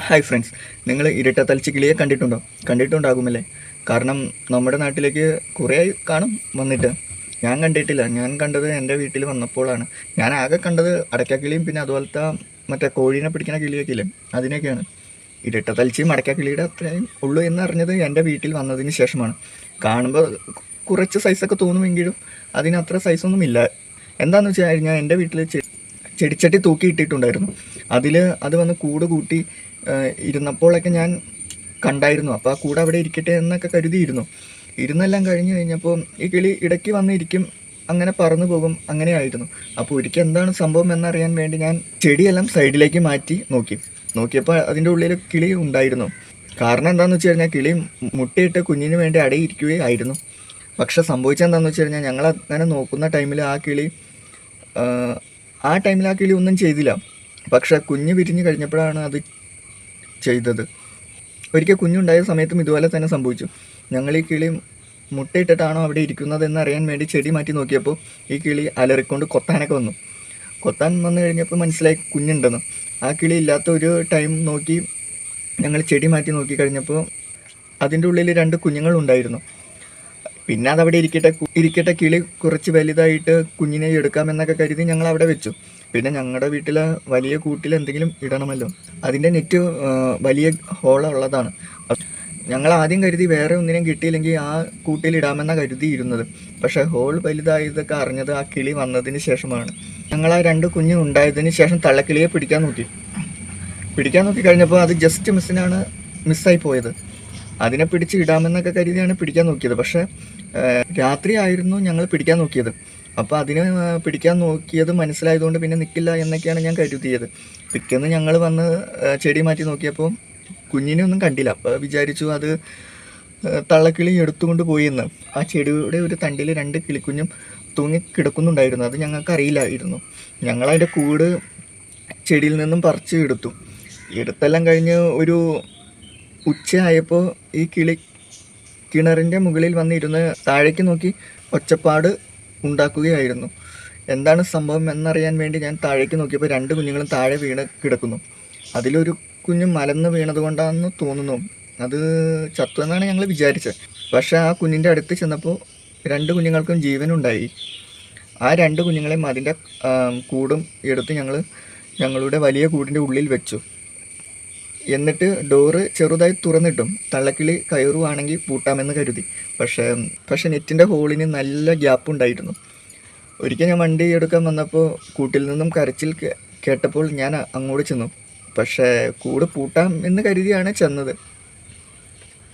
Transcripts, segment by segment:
Hi friends, നിങ്ങൾ ഇരട്ടത്തലച്ചി കിളിയെ കണ്ടിട്ടുണ്ടാകുമല്ലേ? കാരണം നമ്മുടെ നാട്ടിലേക്ക് കുറേ കാണും വന്നിട്ട്. ഞാൻ കണ്ടിട്ടില്ല. ഞാൻ കണ്ടത് എൻ്റെ വീട്ടിൽ വന്നപ്പോഴാണ്. ഞാൻ ആകെ കണ്ടത് അടയ്ക്കാക്കിളിയും പിന്നെ അതുപോലത്തെ മറ്റേ കോഴീനെ പിടിക്കുന്ന കിളിയൊക്കെ ഇല്ലേ, അതിനൊക്കെയാണ്. ഇരട്ടത്തലച്ചിയും അടയ്ക്കാക്കിളിയുടെ അത്രയും ഉള്ളൂ എന്നറിഞ്ഞത് എൻ്റെ വീട്ടിൽ വന്നതിന് ശേഷമാണ്. കാണുമ്പോൾ കുറച്ച് സൈസൊക്കെ തോന്നുമെങ്കിലും അതിനത്ര സൈസൊന്നും ഇല്ല. എന്താണെന്ന് വെച്ച് കഴിഞ്ഞാൽ എൻ്റെ വീട്ടിൽ ചെടിച്ചട്ടി തൂക്കിയിട്ടിട്ടുണ്ടായിരുന്നു. അത് വന്ന് കൂട് കൂട്ടി ഇരുന്നപ്പോഴൊക്കെ ഞാൻ കണ്ടായിരുന്നു. അപ്പോൾ ആ കൂടെ അവിടെ ഇരിക്കട്ടെ എന്നൊക്കെ കരുതിയിരുന്നു. ഇരുന്നെല്ലാം കഴിഞ്ഞ് കഴിഞ്ഞപ്പോൾ ഈ കിളി ഇടയ്ക്ക് വന്നിരിക്കും, അങ്ങനെ പറന്നു പോകും, അങ്ങനെയായിരുന്നു. അപ്പോൾ ഒരിക്കൽ എന്താണ് സംഭവം എന്നറിയാൻ വേണ്ടി ഞാൻ ചെടിയെല്ലാം സൈഡിലേക്ക് മാറ്റി നോക്കിയപ്പോൾ അതിൻ്റെ ഉള്ളിൽ കിളി ഉണ്ടായിരുന്നു. കാരണം എന്താണെന്ന് വെച്ച് കഴിഞ്ഞാൽ കിളി മുട്ടയിട്ട് കുഞ്ഞിന് വേണ്ടി അടയിരിക്കുകയായിരുന്നു. പക്ഷെ സംഭവിച്ചെന്താണെന്ന് വെച്ച് കഴിഞ്ഞാൽ ഞങ്ങൾ അങ്ങനെ നോക്കുന്ന ടൈമിൽ ആ കിളി ഒന്നും ചെയ്തില്ല. പക്ഷെ കുഞ്ഞ് വിരിഞ്ഞ് കഴിഞ്ഞപ്പോഴാണ് അത് ചെയ്തത്. ഒരിക്കൽ കുഞ്ഞുണ്ടായ സമയത്തും ഇതുപോലെ തന്നെ സംഭവിച്ചു. ഞങ്ങൾ ഈ കിളി മുട്ടയിട്ടിട്ടാണോ അവിടെ ഇരിക്കുന്നത് എന്നറിയാൻ വേണ്ടി ചെടി മാറ്റി നോക്കിയപ്പോൾ ഈ കിളി അലറിക്കൊണ്ട് കൊത്താൻ വന്നു കഴിഞ്ഞപ്പോൾ മനസ്സിലായി കുഞ്ഞുണ്ടെന്ന്. ആ കിളി ഇല്ലാത്ത ഒരു ടൈം നോക്കി ഞങ്ങൾ ചെടി മാറ്റി നോക്കി കഴിഞ്ഞപ്പോൾ അതിൻ്റെ ഉള്ളിൽ 2 കുഞ്ഞുങ്ങളുണ്ടായിരുന്നു. പിന്നെ അതവിടെ ഇരിക്കട്ടെ കിളി കുറച്ച് വലുതായിട്ട് കുഞ്ഞിനെ എടുക്കാമെന്നൊക്കെ കരുതി ഞങ്ങൾ അവിടെ വെച്ചു. പിന്നെ ഞങ്ങളുടെ വീട്ടിലെ വലിയ കൂട്ടിൽ എന്തെങ്കിലും ഇടണമല്ലോ. അതിൻ്റെ നെറ്റ് വലിയ ഹോളുള്ളതാണ്. ഞങ്ങൾ ആദ്യം കരുതി വേറെ ഒന്നിനും കിട്ടിയില്ലെങ്കിൽ ആ കൂട്ടിലിടാമെന്നാണ് കരുതിയിരുന്നത്. പക്ഷേ ഹോൾ വലുതായതൊക്കെ അറിഞ്ഞത് ആ കിളി വന്നതിന് ശേഷമാണ്. ഞങ്ങൾ ആ 2 കുഞ്ഞ് ഉണ്ടായതിന് ശേഷം തള്ളക്കിളിയെ പിടിക്കാൻ നോക്കി കഴിഞ്ഞപ്പോൾ അത് ജസ്റ്റ് മിസ്സായി പോയത്. അതിനെ പിടിച്ച് ഇടാമെന്നൊക്കെ കരുതിയാണ് പിടിക്കാൻ നോക്കിയത്. പക്ഷേ രാത്രി ആയിരുന്നു ഞങ്ങൾ പിടിക്കാൻ നോക്കിയത്. അപ്പോൾ അതിനെ പിടിക്കാൻ നോക്കിയത് മനസ്സിലായതുകൊണ്ട് പിന്നെ നിൽക്കില്ല എന്നൊക്കെയാണ് ഞാൻ കരുതിയത്. പിറ്റേന്ന് ഞങ്ങൾ വന്ന് ചെടി മാറ്റി നോക്കിയപ്പോൾ കുഞ്ഞിനെ ഒന്നും കണ്ടില്ല. അപ്പോൾ വിചാരിച്ചു അത് തള്ളക്കിളി എടുത്തുകൊണ്ട് പോയിന്ന്. ആ ചെടിയുടെ ഒരു തണ്ടിൽ 2 കിളിക്കുഞ്ഞും തൂങ്ങി കിടക്കുന്നുണ്ടായിരുന്നു. അത് ഞങ്ങൾക്ക് അറിയില്ലായിരുന്നു. ഞങ്ങളതിൻ്റെ കൂട് ചെടിയിൽ നിന്നും പറിച്ച് എടുത്തെല്ലാം കഴിഞ്ഞ് ഒരു ഉച്ചയായപ്പോൾ ഈ കിളി കിണറിൻ്റെ മുകളിൽ വന്നിരുന്ന് താഴേക്ക് നോക്കി ഒച്ചപ്പാട് ഉണ്ടാക്കുകയായിരുന്നു. എന്താണ് സംഭവം എന്നറിയാൻ വേണ്ടി ഞാൻ താഴേക്ക് നോക്കിയപ്പോൾ 2 കുഞ്ഞുങ്ങളും താഴെ വീണ് കിടക്കുന്നു. അതിലൊരു കുഞ്ഞ് മലന്ന് വീണത് കൊണ്ടാണെന്ന് തോന്നുന്നു. അത് ചത്തു എന്നാണ് ഞങ്ങൾ വിചാരിച്ചത്. പക്ഷേ ആ കുഞ്ഞിൻ്റെ അടുത്ത് ചെന്നപ്പോൾ 2 കുഞ്ഞുങ്ങൾക്കും ജീവനുണ്ടായി. ആ 2 കുഞ്ഞുങ്ങളെയും അതിൻ്റെ കൂടും എടുത്ത് ഞങ്ങളുടെ വലിയ കൂടിൻ്റെ ഉള്ളിൽ വെച്ചു. എന്നിട്ട് ഡോറ് ചെറുതായി തുറന്നിട്ടും തള്ളക്കിളി കയറുവാണെങ്കിൽ പൂട്ടാമെന്ന് കരുതി. പക്ഷേ നെറ്റിൻ്റെ ഹോളിന് നല്ല ഗ്യാപ്പ് ഉണ്ടായിരുന്നു. ഒരിക്കൽ ഞാൻ വണ്ടി എടുക്കാൻ വന്നപ്പോൾ കൂട്ടിൽ നിന്നും കരച്ചിൽ കേട്ടപ്പോൾ ഞാൻ അങ്ങോട്ട് ചെന്നു. പക്ഷേ കൂട് പൂട്ടാം എന്ന് കരുതിയാണ് ചെന്നത്.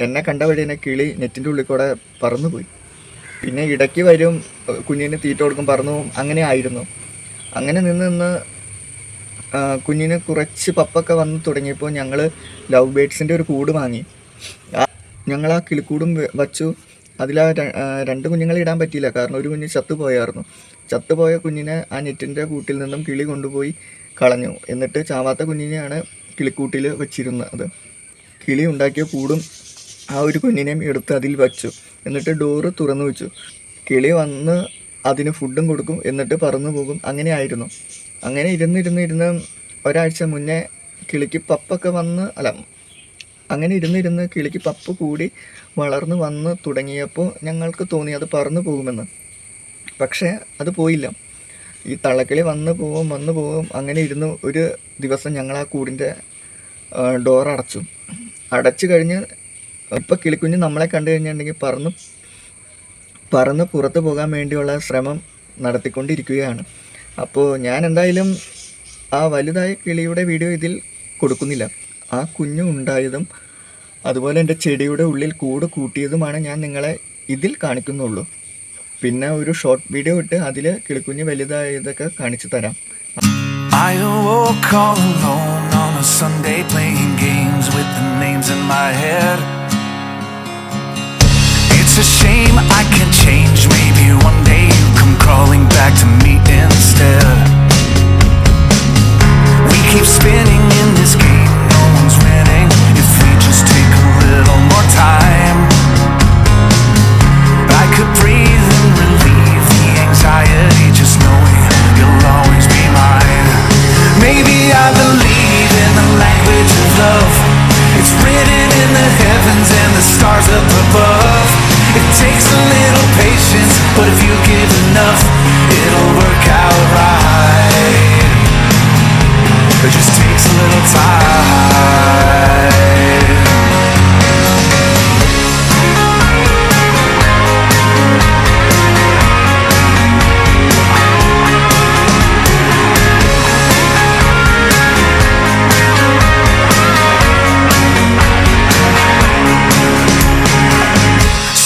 എന്നെ കണ്ട വഴി തന്നെ കിളി നെറ്റിൻ്റെ ഉള്ളിൽ കൂടെ പറന്നുപോയി. പിന്നെ ഇടയ്ക്ക് വരും, കുഞ്ഞിന് തീറ്റ കൊടുക്കും, പറന്നു പോകും, അങ്ങനെ ആയിരുന്നു. അങ്ങനെ നിന്ന് കുഞ്ഞിന് കുറച്ച് പപ്പൊക്കെ വന്ന് തുടങ്ങിയപ്പോൾ ഞങ്ങൾ ലവ് ബേഡ്സിൻ്റെ ഒരു കൂട് വാങ്ങി. ഞങ്ങൾ ആ കിളിക്കൂടും വച്ചു. അതിൽ ആ 2 കുഞ്ഞുങ്ങളെ ഇടാൻ പറ്റിയില്ല. കാരണം ഒരു കുഞ്ഞ് ചത്തുപോയ കുഞ്ഞിനെ ആ നെറ്റിൻ്റെ കൂട്ടിൽ നിന്നും കിളി കൊണ്ടുപോയി കളഞ്ഞു. എന്നിട്ട് ചാവാത്ത കുഞ്ഞിനെയാണ് കിളിക്കൂട്ടിൽ വെച്ചിരുന്നത്. കിളി ഉണ്ടാക്കിയ കൂടും ആ ഒരു കുഞ്ഞിനെയും എടുത്ത് അതിൽ വച്ചു. എന്നിട്ട് ഡോറ് തുറന്നു വെച്ചു. കിളി വന്ന് അതിന് ഫുഡും കൊടുക്കും, എന്നിട്ട് പറന്നു പോകും. അങ്ങനെ ഇരുന്ന് ഒരാഴ്ച മുന്നേ കിളിക്ക് പപ്പൊക്കെ അങ്ങനെ ഇരുന്ന് കിളിക്ക് പപ്പ് കൂടി വളർന്നു വന്ന് തുടങ്ങിയപ്പോൾ ഞങ്ങൾക്ക് തോന്നി അത് പറന്നു പോകുമെന്ന്. പക്ഷേ അത് പോയില്ല. ഈ തള്ളക്കിളി വന്നു പോവും അങ്ങനെ ഇരുന്ന് ഒരു ദിവസം ഞങ്ങൾ ആ കൂടിൻ്റെ ഡോർ അടച്ചു കഴിഞ്ഞ് ഇപ്പോൾ കിളിക്കുഞ്ഞ് നമ്മളെ കണ്ടു കഴിഞ്ഞിട്ടുണ്ടെങ്കിൽ പറന്ന് പുറത്ത് പോകാൻ വേണ്ടിയുള്ള ശ്രമം നടത്തിക്കൊണ്ടിരിക്കുകയാണ്. അപ്പോൾ ഞാൻ എന്തായാലും ആ വലുതായ കിളിയുടെ വീഡിയോ ഇതിൽ കൊടുക്കുന്നില്ല. ആ കുഞ്ഞു ഉണ്ടായതും അതുപോലെ എൻ്റെ ചെടിയുടെ ഉള്ളിൽ കൂട് കൂട്ടിയതുമാണ് ഞാൻ നിങ്ങളെ ഇതിൽ കാണിക്കുന്നുള്ളൂ. പിന്നെ ഒരു ഷോർട്ട് വീഡിയോ ഇട്ട് അതിൽ കിളിക്കുഞ്ഞ് വലുതായതൊക്കെ കാണിച്ചു തരാം. I awoke all alone on a Sunday playing games with the names in my head. It's a shame I can't change. Maybe one day you come crawling back to me instead. We keep spinning in this game, no one's winning. If we just take a little more time, I could breathe and relieve the anxiety just knowing you'll always be mine. Maybe I believe in the language of love. It's written in the heavens and the stars up above. It takes a little patience, but if you give enough, it'll work out right. It just takes a little time.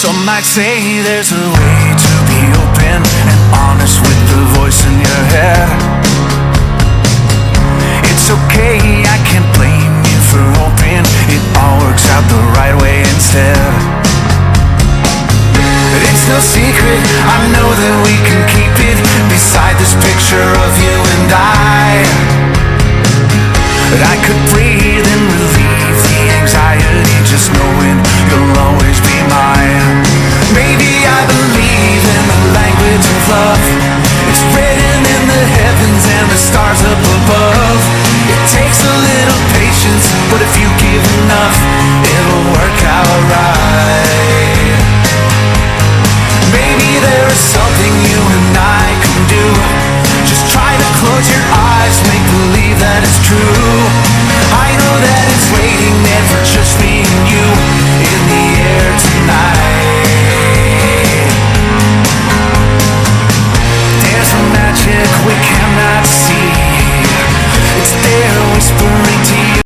Some might say there's a way to be open and honest with the voice in your head. It's okay, I can't blame you for hoping it all works out the right way instead. But it's no secret, I know that we can keep it beside this picture of you and I. But I could breathe